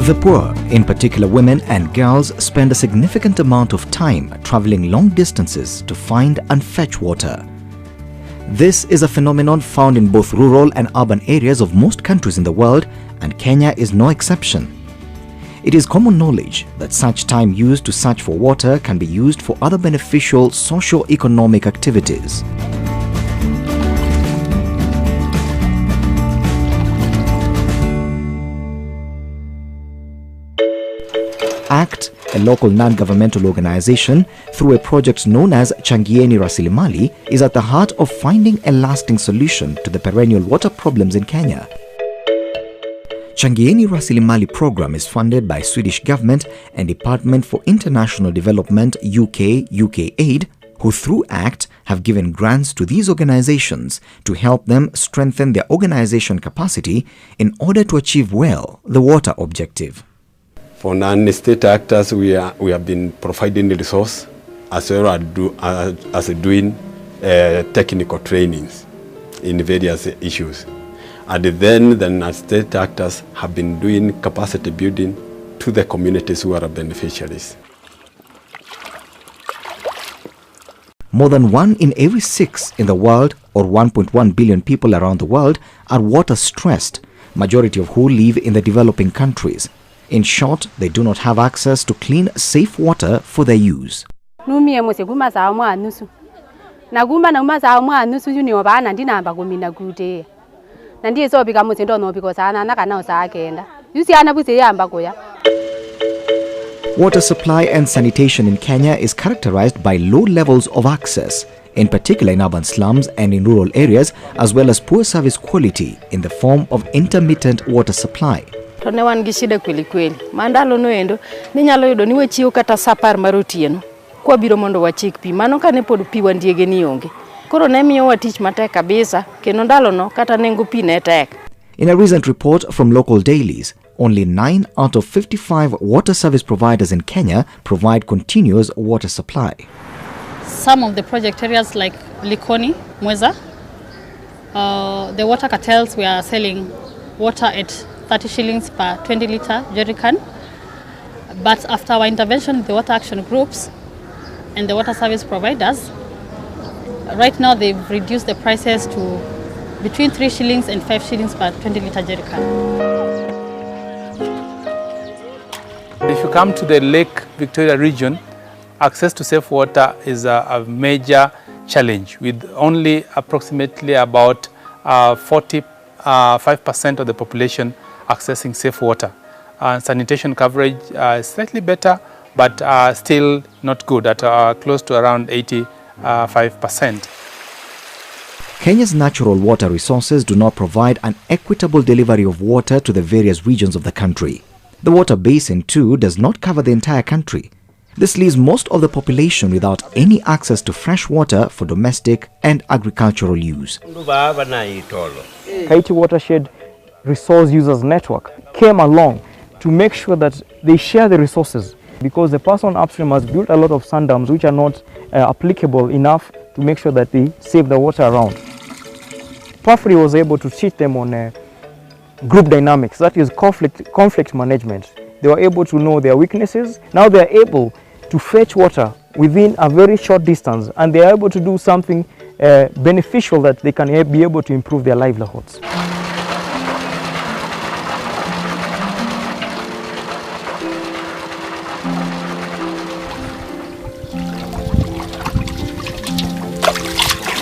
The poor, in particular women and girls, spend a significant amount of time traveling long distances to find and fetch water. This is a phenomenon found in both rural and urban areas of most countries in the world, and Kenya is no exception. It is common knowledge that such time used to search for water can be used for other beneficial socio-economic activities. ACT, a local non-governmental organization, through a project known as Changieni Rasili Mali, is at the heart of finding a lasting solution to the perennial water problems in Kenya. Changieni Rasili Mali program is funded by Swedish government and Department for International Development UK Aid, who through ACT have given grants to these organizations to help them strengthen their organization capacity in order to achieve well the water objective. For non-state actors, we have been providing the resource as well as doing technical trainings in various issues. And then the non-state actors have been doing capacity building to the communities who are beneficiaries. More than 1 in every 6 in the world, or 1.1 billion people around the world, are water stressed, majority of who live in the developing countries. In short, they do not have access to clean, safe water for their use. Water supply and sanitation in Kenya is characterized by low levels of access, in particular in urban slums and in rural areas, as well as poor service quality in the form of intermittent water supply. Tonewan gishida kweli kweli. Mandalo noendo ninyalo yudo ni wechiwo kata sapar marotieno. Kwa biro mondo wachik pi mano kane pod pi wandiege ni onge. Koro ne miyo watich matek kabisa kendo ndalo no kata nengo pi ne tek. In a recent report from local dailies, only 9 out of 55 water service providers in Kenya provide continuous water supply. Some of the project areas like Likoni, Mweza, the water cartels were selling water at 30 shillings per 20-litre jerrycan. But after our intervention, the water action groups and the water service providers, right now they've reduced the prices to between 3 shillings and 5 shillings per 20-litre jerrycan. If you come to the Lake Victoria region, access to safe water is a major challenge, with only approximately about 45% of the population accessing safe water. Sanitation coverage is slightly better, but still not good, at close to around 85%. Kenya's natural water resources do not provide an equitable delivery of water to the various regions of the country. The water basin, too, does not cover the entire country. This leaves most of the population without any access to fresh water for domestic and agricultural use. Haiti Watershed Resource Users Network came along to make sure that they share the resources, because the person upstream has built a lot of sand dams which are not applicable enough to make sure that they save the water around. Pafri was able to teach them on group dynamics, that is conflict management. They were able to know their weaknesses. Now they are able to fetch water within a very short distance, and they are able to do something beneficial that they can be able to improve their livelihoods.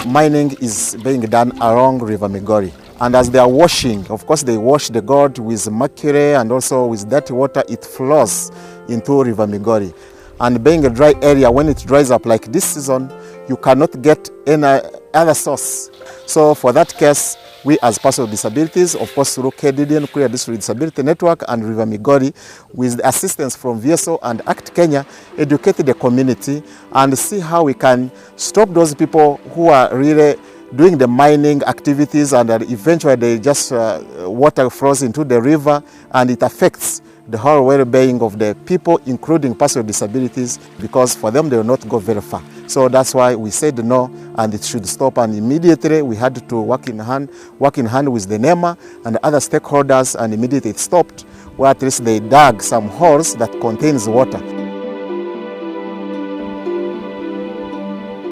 Mining is being done along River Migori, and as they are washing, of course they wash the gold with mercury, and also with dirty water it flows into River Migori. And being a dry area, when it dries up like this season, you cannot get any other source. So for that case, we as persons with disabilities, of course through KDD, Queer District Disability Network, and River Migori, with the assistance from VSO and ACT Kenya, educate the community and see how we can stop those people who are really doing the mining activities, and eventually they just water flows into the river, and it affects the whole well-being of the people, including persons with disabilities, because for them they will not go very far. So that's why we said no, and it should stop. And immediately we had to work in hand with the NEMA and other stakeholders, and immediately it stopped. where at least they dug some holes that contains water.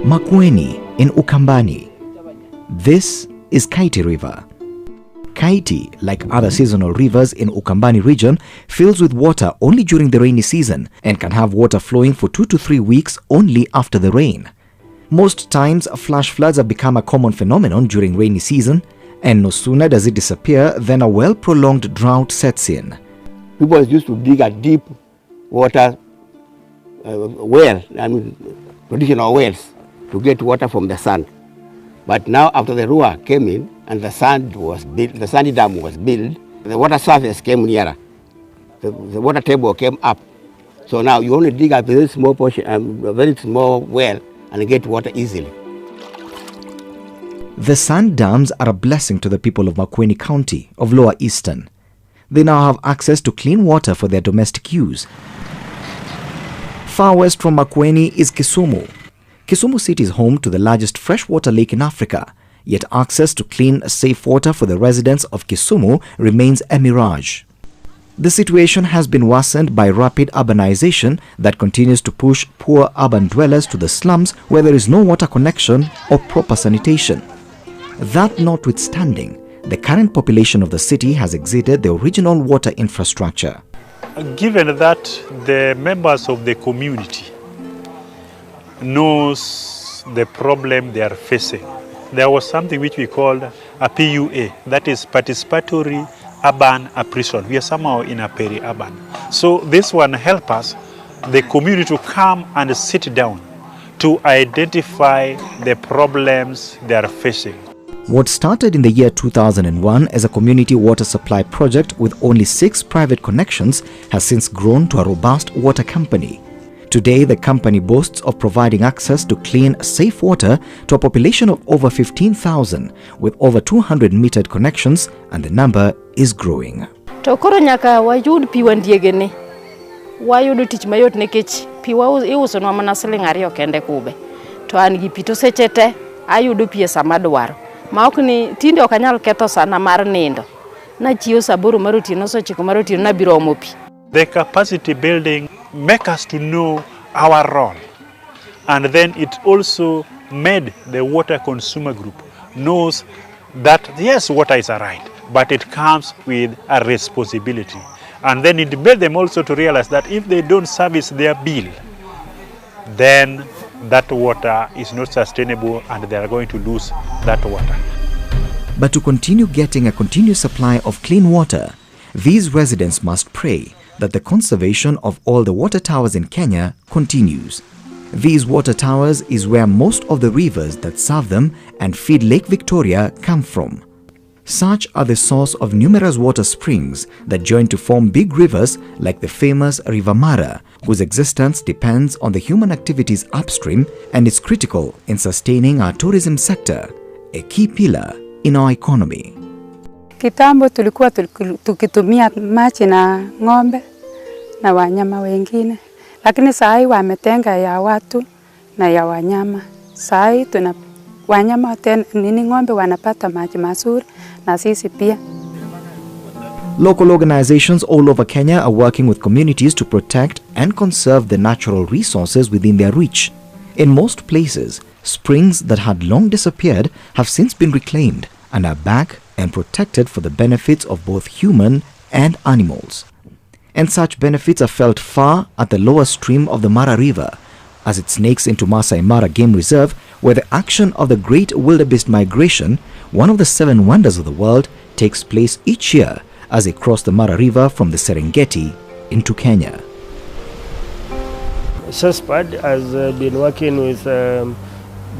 Makueni in Ukambani. This is Kaiti River. Kaiti, like other seasonal rivers in Ukambani region, fills with water only during the rainy season and can have water flowing for 2 to 3 weeks only after the rain. Most times, flash floods have become a common phenomenon during rainy season, and no sooner does it disappear than a well-prolonged drought sets in. People used to dig a deep water well, traditional wells, to get water from the sand. But now after the Rua came in and the sand was built, the sandy dam was built, the water surface came nearer. The water table came up. So now you only dig a very small portion, a very small well, and get water easily. The sand dams are a blessing to the people of Makueni County of Lower Eastern. They now have access to clean water for their domestic use. Far west from Makueni is Kisumu. Kisumu City is home to the largest freshwater lake in Africa, yet access to clean, safe water for the residents of Kisumu remains a mirage. The situation has been worsened by rapid urbanization that continues to push poor urban dwellers to the slums where there is no water connection or proper sanitation. That notwithstanding, the current population of the city has exceeded the original water infrastructure. Given that the members of the community knows the problem they are facing, there was something which we called a PUA, that is participatory urban appraisal. We are somehow in a peri-urban. So this one helps us, the community, to come and sit down to identify the problems they are facing. What started in the year 2001 as a community water supply project with only 6 private connections has since grown to a robust water company. Today, the company boasts of providing access to clean, safe water to a population of over 15,000 with over 200 metered connections, and the number is growing. To koro nyaka wayud pi wandiegene. Wayudo tich mayot nekech pi iuso nwa mana siling 2 kende kube. To an gi pi to seche te ayudo pi e sama dwaro. Ma ok ni tinde ok anyal ketho sana mar nindo. Na chiyo saboro mar otieno so chiko mar otieno na biro omo pi. The capacity building make us to know our role, and then it also made the water consumer group knows that yes, water is a right, but it comes with a responsibility, and then it made them also to realize that if they don't service their bill, then that water is not sustainable and they are going to lose that water. But to continue getting a continuous supply of clean water, these residents must pray that the conservation of all the water towers in Kenya continues. These water towers is where most of the rivers that serve them and feed Lake Victoria come from. Such are the source of numerous water springs that join to form big rivers like the famous River Mara, whose existence depends on the human activities upstream and is critical in sustaining our tourism sector, a key pillar in our economy. Kitambo tulikuwa tukitumia maji na ng'ombe na wanyama wengine, lakini saa hii wametenga ya watu na ya wanyama. Saa hii wanyama ng'ombe wanapata maji mazuri na sisi pia. Local organizations all over Kenya are working with communities to protect and conserve the natural resources within their reach. In most places, springs that had long disappeared have since been reclaimed and are back and protected for the benefits of both human and animals. And such benefits are felt far at the lower stream of the Mara River, as it snakes into Masai Mara Game Reserve, where the action of the Great Wildebeest Migration, one of the 7 wonders of the world, takes place each year as they cross the Mara River from the Serengeti into Kenya. SESPAD has been working with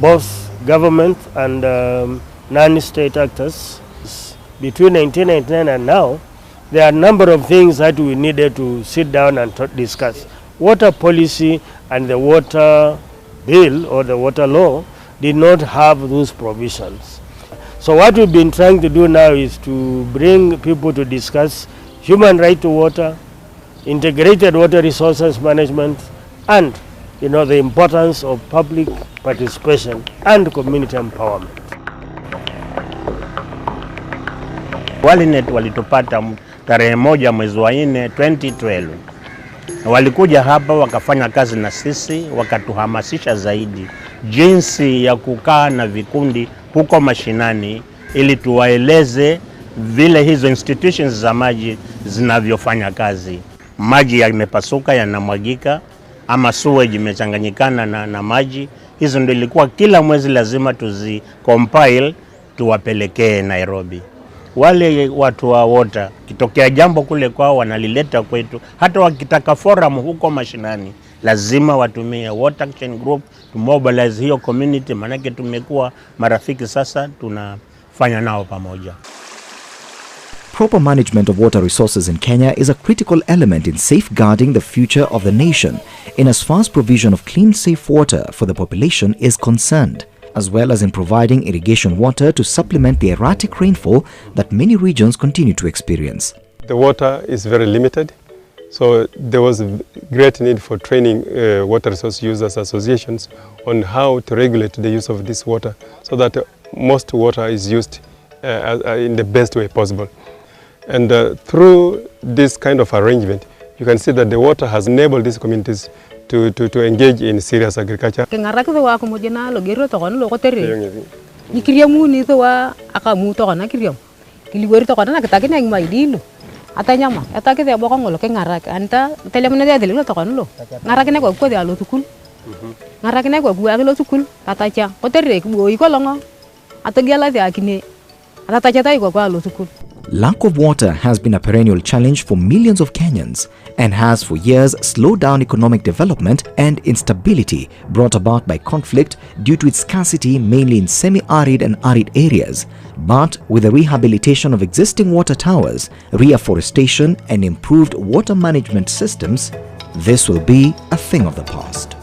both government and non-state actors. Between 1999 and now, there are a number of things that we needed to sit down and discuss. Water policy and the water bill or the water law did not have those provisions. So what we've been trying to do now is to bring people to discuss human right to water, integrated water resources management, and the importance of public participation and community empowerment. Walinet walitupata tarehe 1 mwezi wa 4 2012. Walikuja hapa wakafanya kazi na sisi, wakatuhamasisha zaidi jinsi ya kukaa na vikundi huko mashinani ili tuwaeleze vile hizo institutions za maji zinavyofanya kazi. Maji yamepasuka, yanamwagika, ama sewage imechanganyikana na maji. Hizo ndio ilikuwa kila mwezi lazima compile tuwapelekee Nairobi. Wale watu wa water, kitokea jambo kule kwao wanalileta kwetu. Hata wakitaka forum huko mashinani, lazima watumie water action group to mobilize hiyo community, manake tumekuwa marafiki sasa, tunafanya nao pamoja. Proper management of water resources in Kenya is a critical element in safeguarding the future of the nation, in as far as provision of clean, safe water for the population is concerned, as well as in providing irrigation water to supplement the erratic rainfall that many regions continue to experience. The water is very limited, so there was a great need for training water resource users associations on how to regulate the use of this water so that most water is used in the best way possible. And through this kind of arrangement, you can see that the water has enabled these communities to engage in serious agriculture. Lack of water has been a perennial challenge for millions of Kenyans and has for years slowed down economic development and instability brought about by conflict due to its scarcity mainly in semi-arid and arid areas. But with the rehabilitation of existing water towers, reforestation and improved water management systems, this will be a thing of the past.